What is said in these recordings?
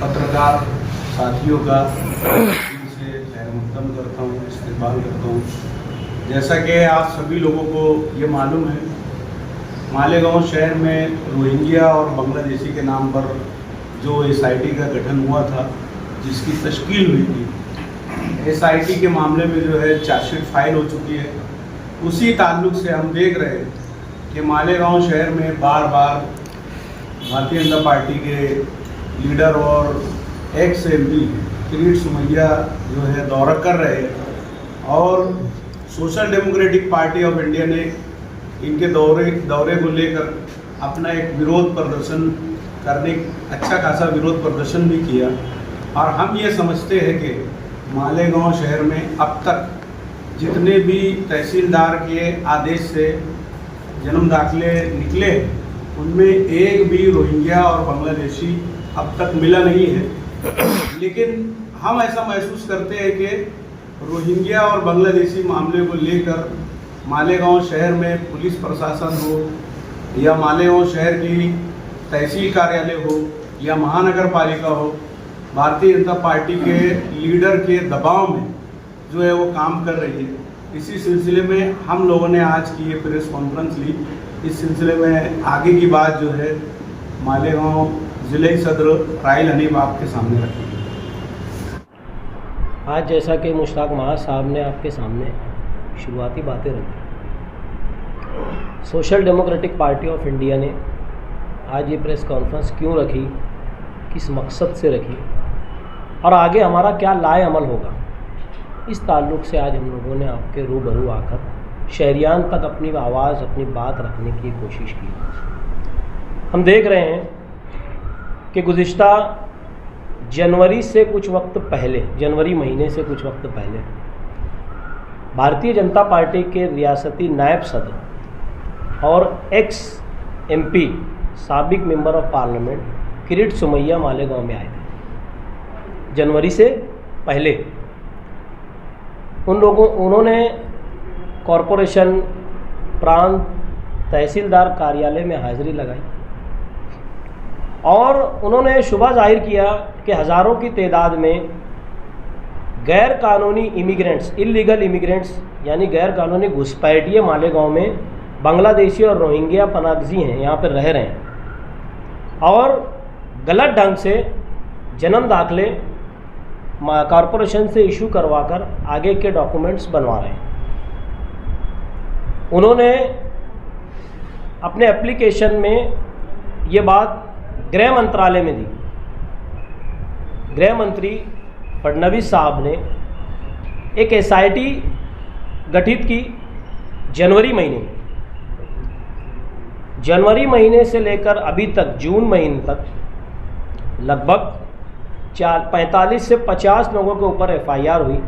पत्रकार साथियों का इनसे खैर मकदम करता हूँ, इस्तेमाल करता हूँ। जैसा कि आप सभी लोगों को ये मालूम है, मालेगांव शहर में रोहिंग्या और बांग्लादेशी के नाम पर जो SIT का गठन हुआ था, जिसकी तश्कील हुई थी, SIT के मामले में जो है चार्जशीट फाइल हो चुकी है। उसी ताल्लुक से हम देख रहे हैं कि मालेगांव शहर में बार बार भारतीय जनता पार्टी के लीडर और एक्स MP किरीट सोमैया जो है दौरा कर रहे हैं और social democratic party of India ने इनके दौरे को लेकर अपना एक विरोध प्रदर्शन करने, अच्छा खासा विरोध प्रदर्शन भी किया। और हम ये समझते हैं कि मालेगांव शहर में अब तक जितने भी तहसीलदार के आदेश से जन्म दाखिले निकले, उनमें एक भी रोहिंग्या और बांग्लादेशी अब तक मिला नहीं है। लेकिन हम ऐसा महसूस करते हैं कि रोहिंग्या और बांग्लादेशी मामले को लेकर मालेगांव शहर में पुलिस प्रशासन हो या मालेगांव शहर की तहसील कार्यालय हो या महानगर पालिका हो, भारतीय जनता पार्टी के लीडर के दबाव में जो है वो काम कर रही है। इसी सिलसिले में हम लोगों ने आज की ये प्रेस कॉन्फ्रेंस ली। इस सिलसिले में आगे की बात जो है मालेगांव ज़िले सदर राइल हनीफ आपके सामने रखी। आज जैसा कि मुश्ताक महाज साहब ने आपके सामने शुरुआती बातें रखी, social democratic party of India ने आज ये प्रेस कॉन्फ्रेंस क्यों रखी, किस मकसद से रखी और आगे हमारा क्या लाए अमल होगा, इस ताल्लुक़ से आज हम लोगों ने आपके रूबरू आकर शहरियान तक अपनी आवाज़, अपनी बात रखने की कोशिश की। हम देख रहे हैं कि गुज़िश्ता जनवरी से कुछ वक्त पहले, जनवरी महीने से कुछ वक्त पहले भारतीय जनता पार्टी के रियासती नायब सदर और एक्स MP साबिक member of parliament Kirit Somaiya Malegaon में आए थे। जनवरी से पहले उन्होंने कॉरपोरेशन, प्रांत, तहसीलदार कार्यालय में हाजिरी लगाई और उन्होंने शुबा जाहिर किया कि हज़ारों की तादाद में गैर कानूनी इमिग्रेंट्स, इलीगल इमिग्रेंट्स यानी गैर कानूनी घुसपैठिए मालेगांव में बांग्लादेशी और रोहिंग्या पनागजी हैं, यहाँ पर रह रहे हैं और गलत ढंग से जन्म दाखिले कॉरपोरेशन से इशू करवाकर आगे के डॉक्यूमेंट्स बनवा रहे हैं। उन्होंने अपने एप्लीकेशन में ये बात गृह मंत्रालय में दी। गृह मंत्री फडणवीस साहब ने एक SIT गठित की जनवरी महीने में। जनवरी महीने से लेकर अभी तक जून महीने तक लगभग 45 से 50 लोगों के ऊपर FIR हुई,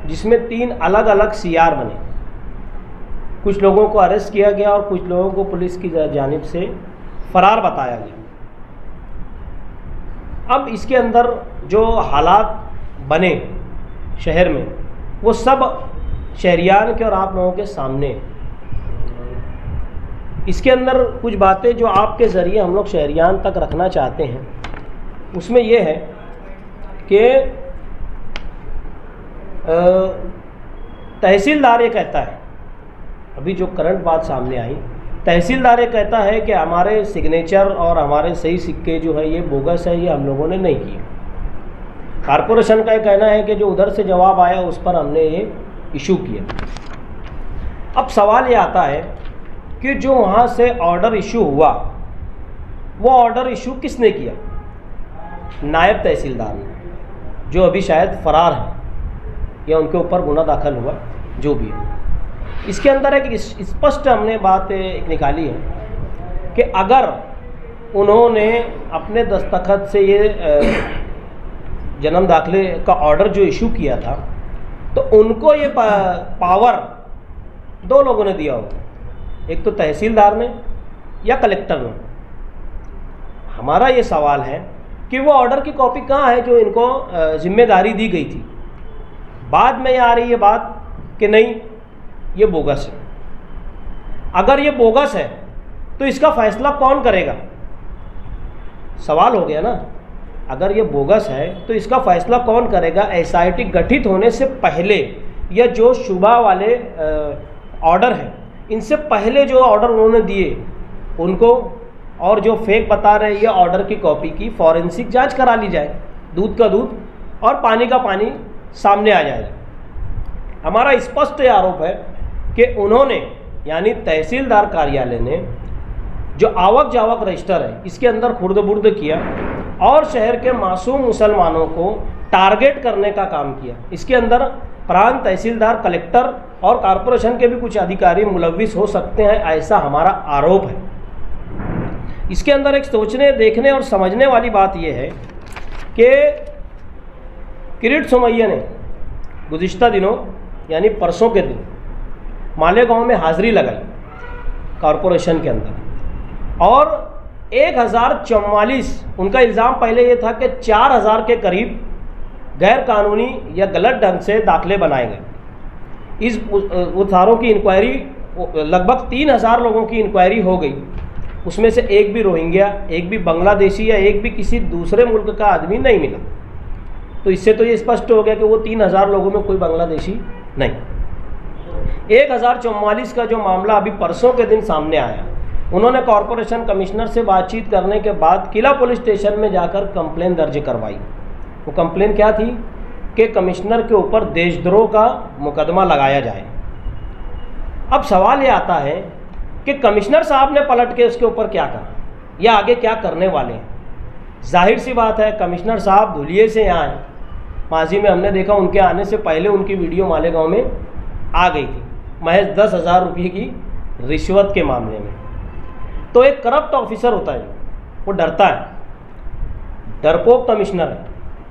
जिसमें 3 अलग अलग CR बने। कुछ लोगों को अरेस्ट किया गया और कुछ लोगों को पुलिस की जानिब से फरार बताया गया। अब इसके अंदर जो हालात बने शहर में, वो सब शहरियान के और आप लोगों के सामने। इसके अंदर कुछ बातें जो आपके ज़रिए हम लोग शहरियान तक रखना चाहते हैं, उसमें ये है कि तहसीलदार ये कहता है, अभी जो करंट बात सामने आई, तहसीलदार ये कहता है कि हमारे सिग्नेचर और हमारे सही सिक्के जो है ये बोगस है, ये हम लोगों ने नहीं किए। कॉरपोरेशन का ये कहना है कि जो उधर से जवाब आया उस पर हमने ये इशू किया। अब सवाल ये आता है कि जो वहाँ से ऑर्डर इशू हुआ, वो ऑर्डर इशू किसने किया? नायब तहसीलदार ने, जो अभी शायद फरार है या उनके ऊपर गुना दाखिल हुआ, जो भी है। इसके अंदर एक स्पष्ट हमने बात एक निकाली है कि अगर उन्होंने अपने दस्तखत से ये जन्म दाखिले का ऑर्डर जो इशू किया था, तो उनको ये पावर 2 लोगों ने दिया होगा, एक तो तहसीलदार ने या कलेक्टर ने। हमारा ये सवाल है कि वो ऑर्डर की कॉपी कहाँ है जो इनको जिम्मेदारी दी गई थी। बाद में आ रही है बात कि नहीं, ये बोगस है। अगर ये बोगस है तो इसका फैसला कौन करेगा? सवाल हो गया ना। अगर ये बोगस है तो इसका फैसला कौन करेगा? एसआईटी गठित होने से पहले या जो शुबा वाले ऑर्डर हैं, इनसे पहले जो ऑर्डर उन्होंने दिए उनको, और जो फेक बता रहे ये ऑर्डर की कॉपी की फॉरेंसिक जांच करा ली जाए, दूध का दूध और पानी का पानी सामने आ जाएगा। हमारा स्पष्ट आरोप है कि उन्होंने यानी तहसीलदार कार्यालय ने जो आवक जावक रजिस्टर है इसके अंदर खुर्द-बुर्द किया और शहर के मासूम मुसलमानों को टारगेट करने का काम किया। इसके अंदर प्रांत तहसीलदार, कलेक्टर और कॉरपोरेशन के भी कुछ अधिकारी मुलविस हो सकते हैं, ऐसा हमारा आरोप है। इसके अंदर एक सोचने, देखने और समझने वाली बात यह है कि किरीट सोमैया ने गुज़िश्ता दिनों यानी परसों के दिन मालेगांव में हाज़िरी लगाई कॉरपोरेशन के अंदर, और 1044 उनका इल्ज़ाम पहले ये था कि 4000 के करीब गैर कानूनी या गलत ढंग से दाखिले बनाए गए। इस उधारों की इंक्वायरी, लगभग 3000 लोगों की इंक्वायरी हो गई, उसमें से एक भी रोहिंग्या, एक भी बांग्लादेशी या एक भी किसी दूसरे मुल्क का आदमी नहीं मिला। तो इससे तो ये स्पष्ट हो गया कि वो 3000 लोगों में कोई बांग्लादेशी नहीं। 1044 का जो मामला अभी परसों के दिन सामने आया, उन्होंने कॉरपोरेशन कमिश्नर से बातचीत करने के बाद किला पुलिस स्टेशन में जाकर कंप्लेन दर्ज करवाई। वो कंप्लेन क्या थी कि कमिश्नर के ऊपर देशद्रोह का मुकदमा लगाया जाए। अब सवाल ये आता है कि कमिश्नर साहब ने पलट के उसके ऊपर क्या कहा या आगे क्या करने वाले हैं। जाहिर सी बात है, कमिश्नर साहब धुलिये से यहाँ आए। माजी में हमने देखा उनके आने से पहले उनकी वीडियो मालेगांव में आ गई थी, महज 10,000 रुपये की रिश्वत के मामले में। तो एक करप्ट ऑफिसर होता है, वो डरता है, डरपोक कमिश्नर है।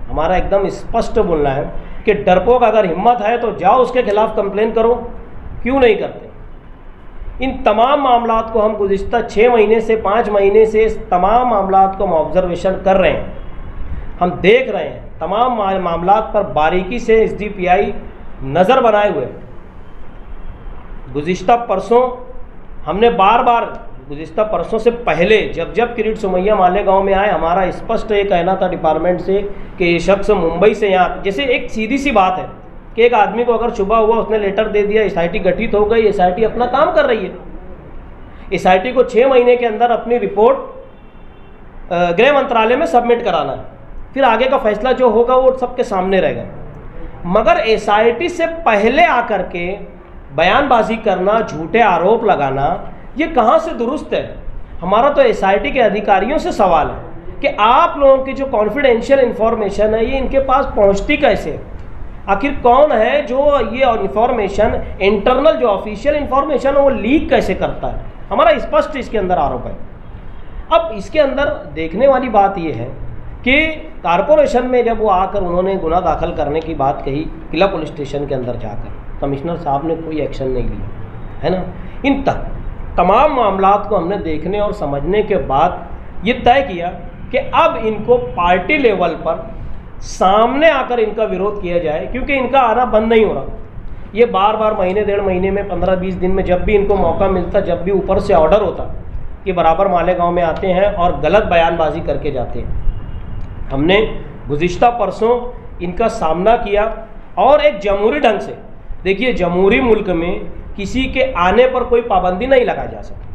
हमारा एकदम स्पष्ट बोलना है कि डरपोक अगर हिम्मत है तो जाओ उसके खिलाफ कंप्लेन करो, क्यों नहीं करते। इन तमाम मामलात को हम गुज़िश्ता 6 महीने से 5 महीने से इस तमाम मामलात को हम ऑब्जर्वेशन कर रहे हैं, हम देख रहे हैं। तमाम मामलात पर बारीकी से एसडीपीआई नज़र बनाए हुए। गुज़िश्ता परसों हमने बार बार, गुज़िश्ता परसों से पहले जब किरीट सोमैया मालेगांव में आए, हमारा स्पष्ट ये कहना था डिपार्टमेंट से कि ये शख्स मुंबई से यहाँ, जैसे एक सीधी सी बात है कि एक आदमी को अगर शुबा हुआ, उसने लेटर दे दिया, एसआईटी गठित हो गई, एसआईटी अपना काम कर रही है। एसआईटी को 6 महीने के अंदर अपनी रिपोर्ट गृह मंत्रालय में सबमिट कराना है, फिर आगे का फैसला जो होगा वो सबके सामने रहेगा। मगर एसआईटी से पहले आकर के बयानबाजी करना, झूठे आरोप लगाना, ये कहाँ से दुरुस्त है। हमारा तो एसआईटी के अधिकारियों से सवाल है कि आप लोगों की जो कॉन्फिडेंशियल इंफॉर्मेशन है ये इनके पास पहुँचती कैसे। आखिर कौन है जो ये इंफॉर्मेशन, इंटरनल जो ऑफिशियल इंफॉर्मेशन है वो लीक कैसे करता है। हमारा स्पष्ट इसके अंदर आरोप है। अब इसके अंदर देखने वाली बात ये है कि कॉरपोरेशन में जब वो आकर उन्होंने गुनाह दाखिल करने की बात कही किला पुलिस स्टेशन के अंदर जाकर, कमिश्नर साहब ने कोई एक्शन नहीं लिया, है ना। इन तमाम मामलात को हमने देखने और समझने के बाद ये तय किया कि अब इनको पार्टी लेवल पर सामने आकर इनका विरोध किया जाए, क्योंकि इनका आना बंद नहीं हो रहा। ये बार बार महीने 1.5 महीने में, 15-20 दिन में जब भी इनको मौका मिलता, जब भी ऊपर से ऑर्डर होता, ये बराबर मालेगांव में आते हैं और गलत बयानबाजी करके जाते हैं। हमने गुज़िश्ता परसों इनका सामना किया और एक जमहूरी ढंग से, देखिए जमहूरी मुल्क में किसी के आने पर कोई पाबंदी नहीं लगाई जा सकती,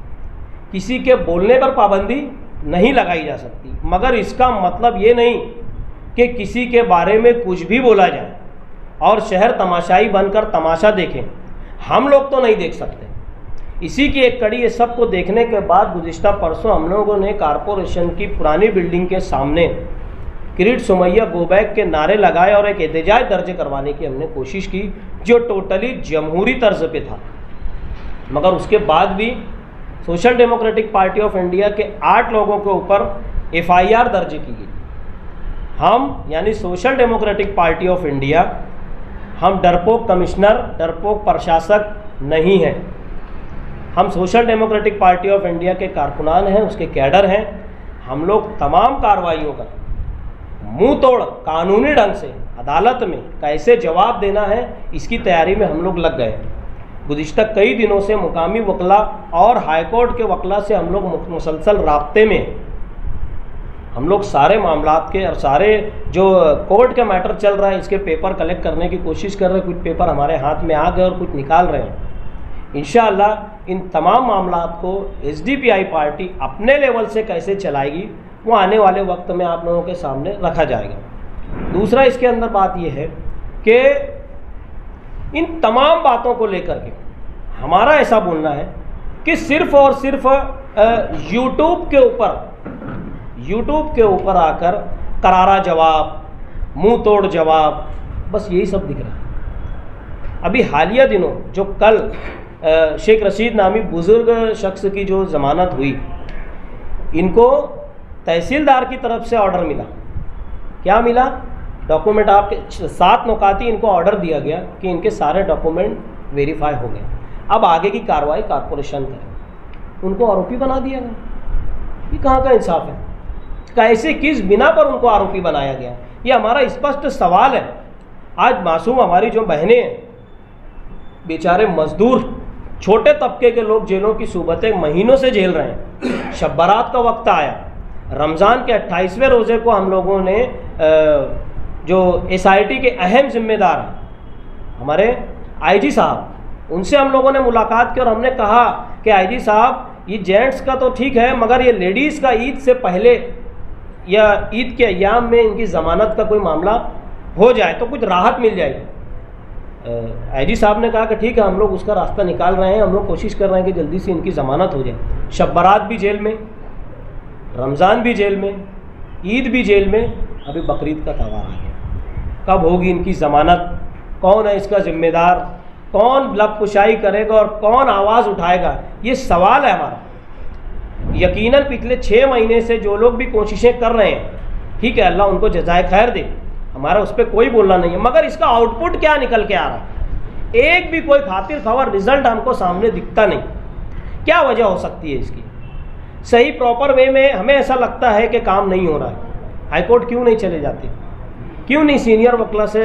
किसी के बोलने पर पाबंदी नहीं लगाई जा सकती, मगर इसका मतलब ये नहीं कि किसी के बारे में कुछ भी बोला जाए और शहर तमाशाई बनकर तमाशा देखें। हम लोग तो नहीं देख सकते। इसी की एक कड़ी, ये सब को देखने के बाद गुज़िश्ता परसों हम लोगों ने कॉरपोरेशन की पुरानी बिल्डिंग के सामने किरीट सोमैया गो बैक के नारे लगाए और एक एहतजाज दर्ज करवाने की हमने कोशिश की, जो टोटली जमहूरी तर्ज पे था। मगर उसके बाद भी social democratic party of India के 8 लोगों के ऊपर FIR दर्ज की गई। हम यानी social democratic party of India, हम डरपोक कमिश्नर, डरपोक प्रशासक नहीं हैं। हम social democratic party of India के कारकुनान हैं, उसके कैडर हैं। हम लोग तमाम कार्रवाइयों का मुंह तोड़ कानूनी ढंग से अदालत में कैसे जवाब देना है, इसकी तैयारी में हम लोग लग गए। गुज़िश्ता कई दिनों से मुकामी वकला और हाईकोर्ट के वकला से हम लोग मुसलसल राब्ते में। हम लोग सारे मामलात के और सारे जो कोर्ट का मैटर चल रहा है इसके पेपर कलेक्ट करने की कोशिश कर रहे हैं। कुछ पेपर हमारे हाथ में आ गए और कुछ निकाल रहे हैं। इंशाअल्लाह इन तमाम मामलात को एसडीपीआई पार्टी अपने लेवल से कैसे चलाएगी वो आने वाले वक्त में आप लोगों के सामने रखा जाएगा। दूसरा इसके अंदर बात यह है कि इन तमाम बातों को लेकर के हमारा ऐसा बोलना है कि सिर्फ और सिर्फ यूट्यूब के ऊपर आकर करारा जवाब, मुंह तोड़ जवाब, बस यही सब दिख रहा है। अभी हालिया दिनों जो कल शेख रशीद नामी बुज़ुर्ग शख्स की जो ज़मानत हुई, इनको तहसीलदार की तरफ से ऑर्डर मिला। क्या मिला? डॉक्यूमेंट आपके 7 नुकाती इनको ऑर्डर दिया गया कि इनके सारे डॉक्यूमेंट वेरीफाई हो गए, अब आगे की कार्रवाई कारपोरेशन करे। उनको आरोपी बना दिया गया। ये कहाँ का इंसाफ है? कैसे, किस बिना पर उनको आरोपी बनाया गया? ये हमारा स्पष्ट सवाल है। आज मासूम हमारी जो बहनें हैं, बेचारे मजदूर, छोटे तबके के लोग जेलों की सूबतें महीनों से झेल रहे हैं। शब बारात का वक्त आया, रमज़ान के 28वें रोज़े को हम लोगों ने जो एसआईटी के अहम जिम्मेदार हैं हमारे आईजी साहब, उनसे हम लोगों ने मुलाकात की और हमने कहा कि आईजी साहब, ये जेंट्स का तो ठीक है, मगर ये लेडीज़ का ईद से पहले या ईद के अय्याम में इनकी ज़मानत का कोई मामला हो जाए तो कुछ राहत मिल जाएगी। आईजी साहब ने कहा कि ठीक है, हम लोग उसका रास्ता निकाल रहे हैं, हम लोग कोशिश कर रहे हैं कि जल्दी से इनकी ज़मानत हो जाए। शब बारात भी जेल में, रमज़ान भी जेल में, ईद भी जेल में, अभी बकरीद का त्यौहार आ गया। कब होगी इनकी ज़मानत? कौन है इसका ज़िम्मेदार? कौन लबकुशाई करेगा और कौन आवाज़ उठाएगा? ये सवाल है हमारा। यकीनन पिछले 6 महीने से जो लोग भी कोशिशें कर रहे हैं, ठीक है, अल्लाह उनको जज़ाए खैर दे, हमारा उस पर कोई बोलना नहीं है, मगर इसका आउटपुट क्या निकल के आ रहा है? एक भी कोई खातिर खबर रिजल्ट हमको सामने दिखता नहीं। क्या वजह हो सकती है इसकी? सही प्रॉपर वे में हमें ऐसा लगता है कि काम नहीं हो रहा है। हाईकोर्ट क्यों नहीं चले जाते? क्यों नहीं सीनियर वकील से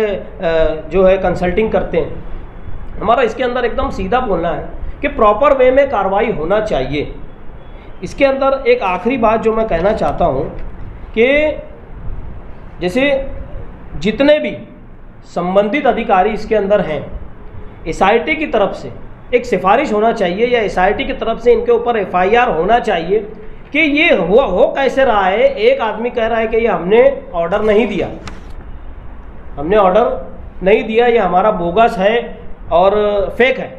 जो है कंसल्टिंग करते हैं? हमारा इसके अंदर एकदम सीधा बोलना है कि प्रॉपर वे में कार्रवाई होना चाहिए। इसके अंदर एक आखिरी बात जो मैं कहना चाहता हूँ कि जैसे जितने भी संबंधित अधिकारी इसके अंदर हैं, एसआईटी की तरफ से एक सिफारिश होना चाहिए या एसआईटी की तरफ से इनके ऊपर एफआईआर होना चाहिए कि ये हो कैसे रहा है। एक आदमी कह रहा है कि ये हमने ऑर्डर नहीं दिया, हमने ऑर्डर नहीं दिया, ये हमारा बोगस है और फेक है।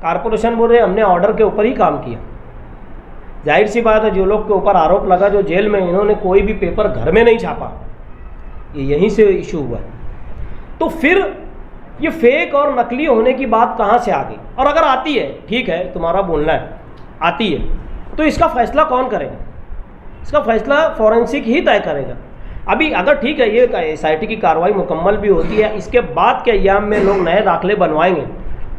कारपोरेशन बोल रहे हैं हमने ऑर्डर के ऊपर ही काम किया। जाहिर सी बात है, जो लोग के ऊपर आरोप लगा जो जेल में, इन्होंने कोई भी पेपर घर में नहीं छापा, ये यहीं से इशू हुआ है। तो फिर ये फेक और नकली होने की बात कहाँ से आ गई? और अगर आती है, ठीक है, तुम्हारा बोलना है, आती है, तो इसका फैसला कौन करेगा? इसका फैसला फॉरेंसिक ही तय करेगा। अभी अगर ठीक है ये एसआईटी की कार्रवाई मुकम्मल भी होती है, इसके बाद के अय्याम में लोग नए दाखिले बनवाएंगे,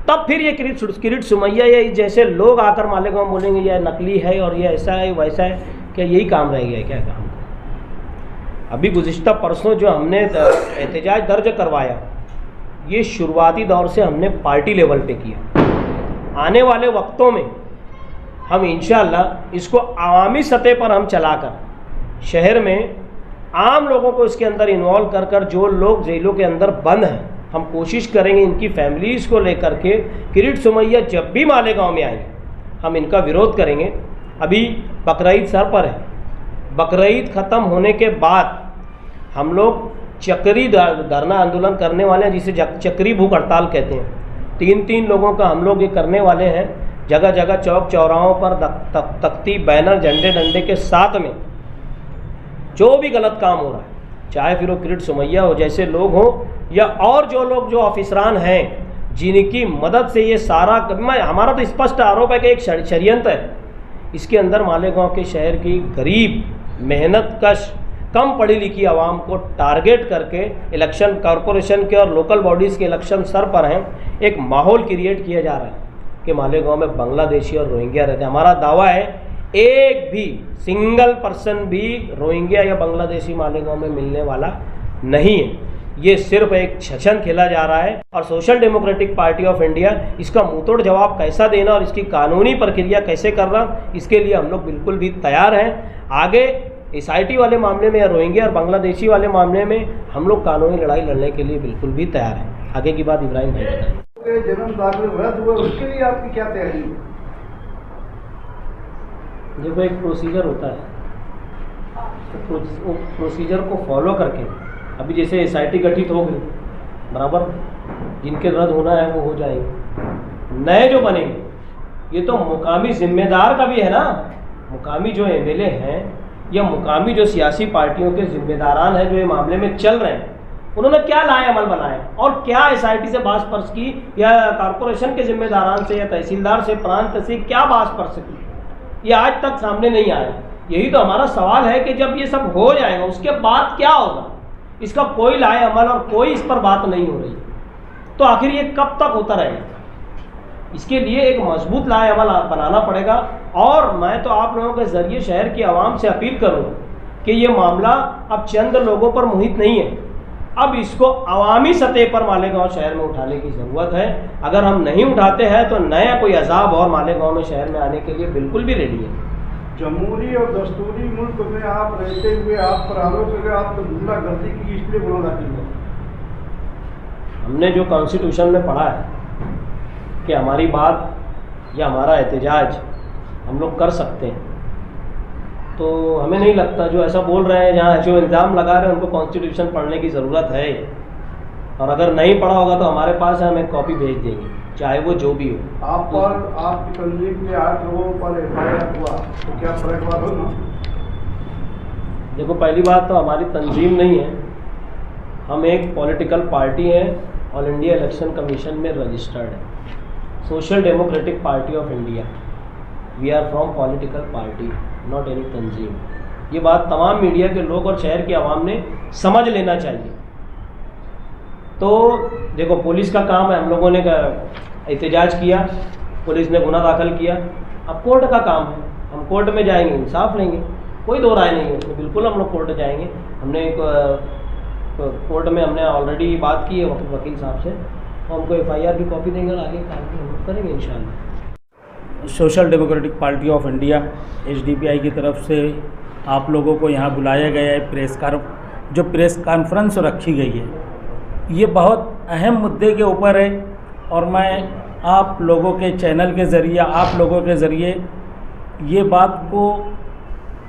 तब फिर ये किरीट सुमैया या जैसे लोग आकर मालेगांव बोलेंगे यह नकली है और ये ऐसा है वैसा है, क्या यही काम रह गया है? क्या काम? अभी गुज़िश्ता परसों जो हमने एहतजाज दर्ज करवाया, ये शुरुआती दौर से हमने पार्टी लेवल पे किया। आने वाले वक्तों में हम इंशाअल्लाह इसको आवामी सतह पर हम चलाकर शहर में आम लोगों को इसके अंदर इन्वॉल्व कर कर जो लोग जेलों के अंदर बंद हैं, हम कोशिश करेंगे इनकी फैमिलीज़ को लेकर के किरीट सुमैया जब भी मालेगांव में आएंगे हम इनका विरोध करेंगे। अभी बकरीद सर पर है, बकरीद ख़त्म होने के बाद हम लोग चक्री धरना आंदोलन करने वाले हैं, जिसे चक्री भूख हड़ताल कहते हैं। 3-3 लोगों का हम लोग ये करने वाले हैं। जगह जगह चौक चौराहों पर तख्ती, बैनर, झंडे डंडे के साथ में जो भी गलत काम हो रहा है, चाहे फिर वो किरीट सुमैया हो जैसे लोग हों या और जो लोग जो ऑफिसरान हैं जिनकी मदद से ये सारा, हमारा तो स्पष्ट आरोप है कि एक षड्यंत्र है। इसके अंदर मालेगांव के शहर की गरीब, मेहनत कश, कम पढ़ी लिखी आवाम को टारगेट करके इलेक्शन, कॉरपोरेशन के और लोकल बॉडीज़ के इलेक्शन सर पर हैं, एक माहौल क्रिएट किया जा रहा है कि मालेगांव में बांग्लादेशी और रोहिंग्या रहते हैं। हमारा दावा है एक भी सिंगल पर्सन भी रोहिंग्या या बांग्लादेशी मालेगांव में मिलने वाला नहीं है। ये सिर्फ एक छछन खेला जा रहा है और social democratic party of India इसका मुंहतोड़ जवाब कैसा देना और इसकी कानूनी प्रक्रिया कैसे करना, इसके लिए हम लोग बिल्कुल भी तैयार हैं। आगे SIT वाले मामले में या रोहिंग्या और बांग्लादेशी वाले मामले में हम लोग कानूनी लड़ाई लड़ने के लिए बिल्कुल भी तैयार हैं। आगे की बात इब्राहिम भाई बताएं। जन्म दाखिल रद्द हुआ, उसके लिए आपकी क्या तैयारी है? देखो, एक प्रोसीजर होता है, तो वो प्रोसीजर को फॉलो करके अभी जैसे SIT गठित हो गई, बराबर, जिनके रद्द होना है वो हो जाएंगे, नए जो बनेंगे, ये तो मुकामी जिम्मेदार का भी है ना, मुकामी जो MLA हैं या मुकामी जो सियासी पार्टियों के जिम्मेदारान हैं जो ये मामले में चल रहे हैं, उन्होंने क्या लाए अमल बनाए और क्या SIT से बात पर्स की या कारपोरेशन के जिम्मेदारान से या तहसीलदार से, प्रांत से क्या बात पर्स की, ये आज तक सामने नहीं आया। यही तो हमारा सवाल है कि जब ये सब हो जाएगा उसके बाद क्या होगा, इसका कोई लाए अमल और कोई इस पर बात नहीं हो रही, तो आखिर ये कब तक होता रहेगा? इसके लिए एक मजबूत लाए अमल बनाना पड़ेगा। और मैं तो आप लोगों के ज़रिए शहर की आवाम से अपील करूँगा कि ये मामला अब चंद लोगों पर मुहित नहीं है, अब इसको अवामी सतह पर मालेगांव शहर में उठाने की ज़रूरत है। अगर हम नहीं उठाते हैं तो नया कोई अजाब और मालेगांव में शहर में आने के लिए बिल्कुल भी रेडी है। जमहूरी और दस्तूरी मुल्क में आप रहते हुए आप पर आरोप लगे आप तो गुंडागर्दी की, इसलिए गुनाह दाखिल हुआ। हमने जो कॉन्स्टिट्यूशन में पढ़ा है कि हमारी बात या हमारा एहतजाज हम लोग कर सकते हैं, तो हमें नहीं लगता जो ऐसा बोल रहे हैं, जहाँ जो इल्ज़ाम लगा रहे हैं, उनको कॉन्स्टिट्यूशन पढ़ने की ज़रूरत है। और अगर नहीं पढ़ा होगा तो हमारे पास है, हम एक कॉपी भेज देंगे, चाहे वो जो भी हो। आप पर आपकी तंजीम में 8 लोगों पर FIR हुआ, तो क्या फर्क होगा? देखो, पहली बात तो हमारी तंजीम नहीं है, हम एक पॉलिटिकल पार्टी हैं, ऑल इंडिया इलेक्शन कमीशन में रजिस्टर्ड है, social democratic party of India. We are from political party, not any तंजीम। ये बात तमाम मीडिया के लोग और शहर की आवाम ने समझ लेना चाहिए। तो देखो, पुलिस का काम है, हम लोगों ने एहतजाज किया, पुलिस ने गुनाह दाखिल किया, अब कोर्ट का काम है, हम कोर्ट में जाएंगे, इंसाफ लेंगे, कोई दो राय नहीं है उसमें, बिल्कुल हम लोग कोर्ट जाएंगे। हमने एक कोर्ट में हमने ऑलरेडी बात की है वकील साहब से, तो हमको FIR की कॉपी देंगे और आगे काम हम लोग करेंगे इंशाल्लाह। Social democratic party of India SDPI की तरफ से आप लोगों को यहाँ बुलाया गया है। जो प्रेस कॉन्फ्रेंस रखी गई है, ये बहुत अहम मुद्दे के ऊपर है और मैं आप लोगों के चैनल के ज़रिए, आप लोगों के ज़रिए ये बात को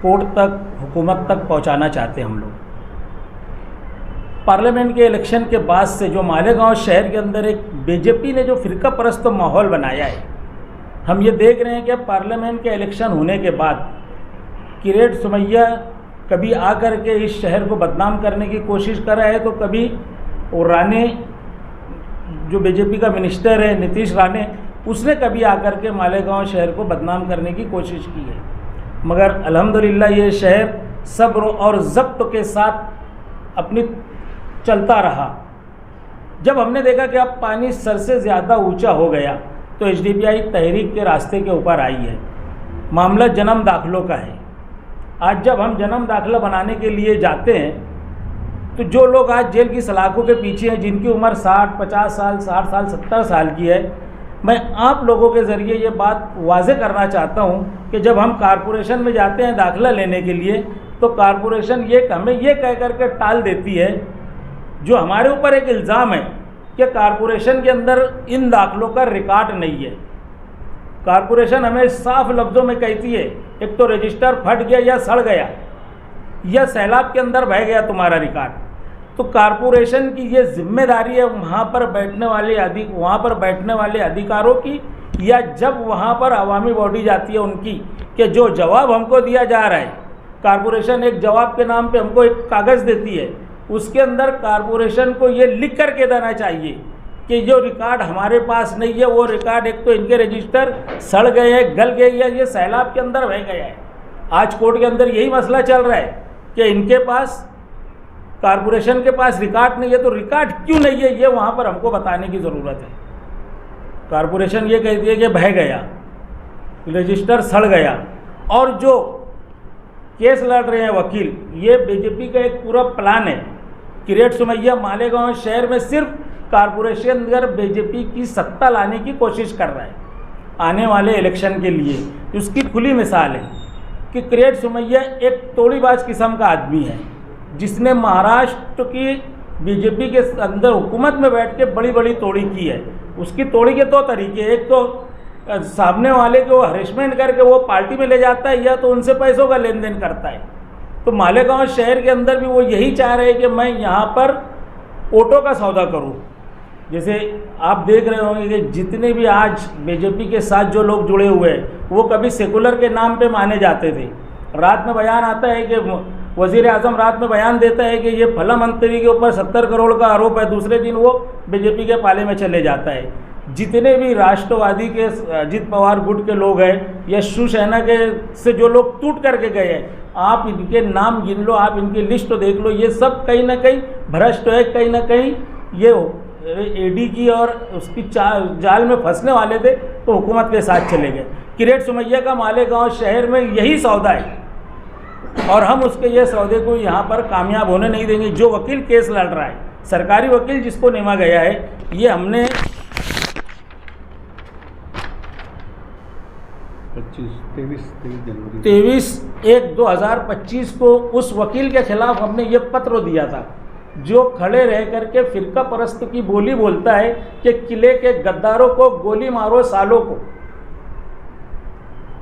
कोर्ट तक, हुकूमत तक पहुँचाना चाहते हैं हम लोग। पार्लियामेंट के इलेक्शन के बाद से जो मालेगांव शहर के अंदर एक BJP ने जो फ़िरका परस्त माहौल बनाया है, हम ये देख रहे हैं कि पार्लियामेंट के इलेक्शन होने के बाद किरेट सुमैया कभी आकर के इस शहर को बदनाम करने की कोशिश कर रहा है, तो कभी वो राणे जो BJP का मिनिस्टर है नीतीश राणे, उसने कभी आकर के मालेगांव शहर को बदनाम करने की कोशिश की है। मगर अल्हम्दुलिल्लाह ये शहर सब्र और ज़ब्त के साथ अपनी चलता रहा। जब हमने देखा कि अब पानी सर से ज़्यादा ऊंचा हो गया तो SDPI तहरीक के रास्ते के ऊपर आई है। मामला जन्म दाखिलों का है। आज जब हम जन्म दाखिला बनाने के लिए जाते हैं तो जो लोग आज जेल की सलाखों के पीछे हैं, जिनकी उम्र 60, 50 साल, 60 साल, 70 साल की है, मैं आप लोगों के ज़रिए ये बात वाज़े करना चाहता हूँ कि जब हम कारपोरेशन में जाते हैं दाखिला लेने के लिए, तो कारपोरेशन हमें ये कह कर के टाल देती है, जो हमारे ऊपर एक इल्ज़ाम है कि कारपोरेशन के अंदर इन दाखिलों का रिकॉर्ड नहीं है। कारपोरेशन हमें साफ लफ्ज़ों में कहती है, एक तो रजिस्टर फट गया या सड़ गया या सैलाब के अंदर बह गया तुम्हारा रिकॉर्ड। तो कारपोरेशन की ये जिम्मेदारी है वहाँ पर बैठने वाले अधिकारों की, या जब वहाँ पर अवामी बॉडी जाती है उनकी, कि जो जवाब हमको दिया जा रहा है, कारपोरेशन एक जवाब के नाम पे हमको एक कागज़ देती है, उसके अंदर कारपोरेशन को ये लिख कर के देना चाहिए कि जो रिकॉर्ड हमारे पास नहीं है, वो रिकॉर्ड एक तो इनके रजिस्टर सड़ गए हैं, गल गए या ये सैलाब के अंदर बह गया है। आज कोर्ट के अंदर यही मसला चल रहा है कि इनके पास, कारपोरेशन के पास रिकॉर्ड नहीं है, तो रिकॉर्ड क्यों नहीं है ये वहाँ पर हमको बताने की ज़रूरत है। कारपोरेशन ये कहती है कि बह गया, रजिस्टर सड़ गया, और जो केस लड़ रहे हैं वकील, ये BJP का एक पूरा प्लान है। किरेट सुमैया मालेगांव शहर में सिर्फ कारपोरेशन अगर BJP की सत्ता लाने की कोशिश कर रहा है आने वाले इलेक्शन के लिए, उसकी खुली मिसाल है कि किरीट सोमैया एक तोड़ीबाज किस्म का आदमी है, जिसने महाराष्ट्र की बीजेपी के अंदर हुकूमत में बैठ के बड़ी बड़ी तोड़ी की है। उसकी तोड़ी के दो तरीके, एक तो सामने वाले को हरेसमेंट करके वो पार्टी में ले जाता है, या तो उनसे पैसों का लेन देन करता है। तो मालेगांव शहर के अंदर भी वो यही चाह रहे हैं कि मैं यहाँ पर वोटों का सौदा करूँ। जैसे आप देख रहे होंगे कि जितने भी आज बीजेपी के साथ जो लोग जुड़े हुए हैं, वो कभी सेकुलर के नाम पे माने जाते थे। रात में बयान आता है कि वज़ीर आज़म रात में बयान देता है कि ये फला मंत्री के ऊपर 70 करोड़ का आरोप है, दूसरे दिन वो बीजेपी के पाले में चले जाता है। जितने भी राष्ट्रवादी के अजित पवार गुट के लोग हैं या शिवसेना के से जो लोग टूट करके गए हैं, आप इनके नाम गिन लो, आप इनकी लिस्ट तो देख लो, ये सब कहीं ना कहीं भ्रष्ट है, कहीं ना कहीं ये ईडी की और उसकी जाल में फंसने वाले थे, तो हुकूमत के साथ चले गए। किरीट सोमैया का मालेगांव शहर में यही सौदा है, और हम उसके ये सौदे को यहाँ पर कामयाब होने नहीं देंगे। जो वकील केस लड़ रहा है, सरकारी वकील जिसको नेमा गया है, ये हमने 23/1/2025 को उस वकील के खिलाफ हमने ये पत्र दिया था, जो खड़े रह करके फिरका परस्त की बोली बोलता है कि किले के गद्दारों को गोली मारो सालों को।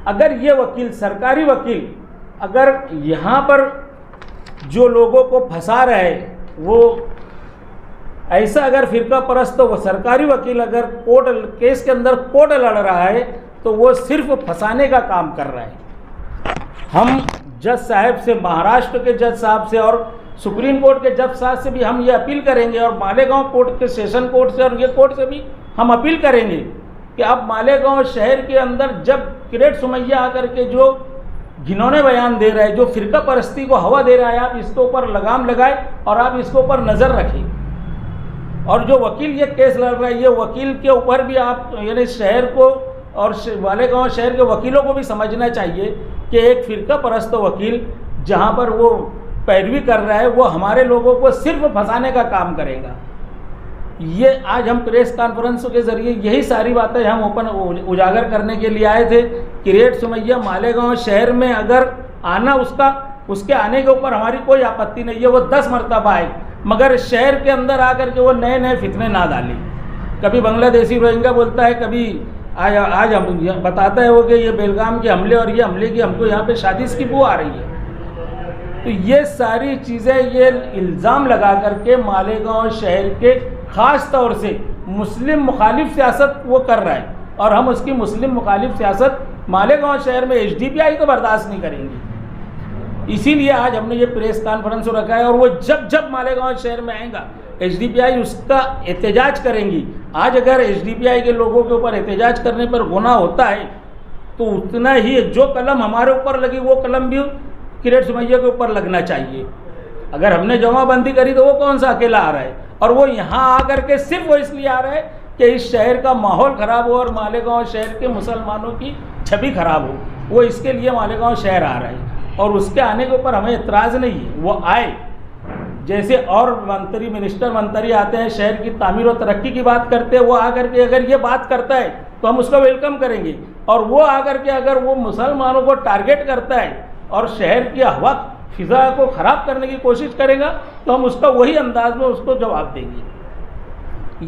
अगर ये वकील, सरकारी वकील, अगर यहाँ पर जो लोगों को फंसा रहा है, वो ऐसा अगर फिरका परस्त वो सरकारी वकील अगर कोर्ट केस के अंदर कोर्ट लड़ रहा है, तो वो सिर्फ फंसाने का काम कर रहा है। हम जज साहब से, महाराष्ट्र के जज साहब से और सुप्रीम कोर्ट के जज साहब से भी हम ये अपील करेंगे, और मालेगांव कोर्ट के सेशन कोर्ट से और ये कोर्ट से भी हम अपील करेंगे कि आप मालेगांव शहर के अंदर जब किरीट सोमैया आकर के जो घिनौने बयान दे रहा है, जो फिरका परस्ती को हवा दे रहा है, आप इसके ऊपर लगाम लगाए और आप इसके ऊपर नज़र रखें। और जो वकील ये केस लड़ रहा है, ये वकील के ऊपर भी आप यानी शहर को और मालेगांव शहर के वकीलों को भी समझना चाहिए कि एक फिरका परस्त वकील जहाँ पर वो पैरवी कर रहा है, वो हमारे लोगों को सिर्फ फंसाने का काम करेगा। ये आज हम प्रेस कॉन्फ्रेंस के ज़रिए यही सारी बातें हम ओपन उजागर करने के लिए आए थे। किरीट सोमैया मालेगांव शहर में अगर आना, उसके आने के ऊपर हमारी कोई आपत्ति नहीं है, वो 10 मरतबा आए, मगर शहर के अंदर आकर के वो नए नए फितने ना डालें। कभी बांग्लादेशी रोहिंग्या बोलता है, कभी आज हम बताता है वो कि ये बेलगाम के हमले और ये हमले की हमको यहाँ पे शादी की बू आ रही है। तो ये सारी चीज़ें, ये इल्ज़ाम लगा करके मालेगांव शहर के ख़ास तौर से मुस्लिम मुखालिफ सियासत वो कर रहा है, और हम उसकी मुस्लिम मुखालिफ सियासत मालेगांव शहर में HDPI को बर्दाश्त नहीं करेंगे। इसीलिए आज हमने ये प्रेस कॉन्फ्रेंस रखा है, और वो जब जब मालेगांव शहर में आएगा HDPI उसका एहतजाज करेंगी। आज अगर HDPI के लोगों के ऊपर एहतजाज करने पर गुनाह होता है, तो उतना ही जो कलम हमारे ऊपर लगी वो कलम भी किरीट सोमैया के ऊपर लगना चाहिए। अगर हमने जमाबंदी करी तो वो कौन सा अकेला आ रहा है, और वो यहाँ आकर के सिर्फ वो इसलिए आ रहा है कि इस शहर का माहौल ख़राब हो और मालेगांव शहर के मुसलमानों की छवि खराब हो, वो इसके लिए मालेगांव शहर आ रहा है। और उसके आने के ऊपर हमें एतराज़ नहीं है, वो आए। जैसे और मंत्री आते हैं, शहर की तामीर और तरक्की की बात करते हैं, वो आकर के अगर ये बात करता है तो हम उसका वेलकम करेंगे। और वो आकर के अगर वो मुसलमानों को टारगेट करता है और शहर की हवा फिजा को ख़राब करने की कोशिश करेगा, तो हम उसका वही अंदाज में उसको जवाब देंगे।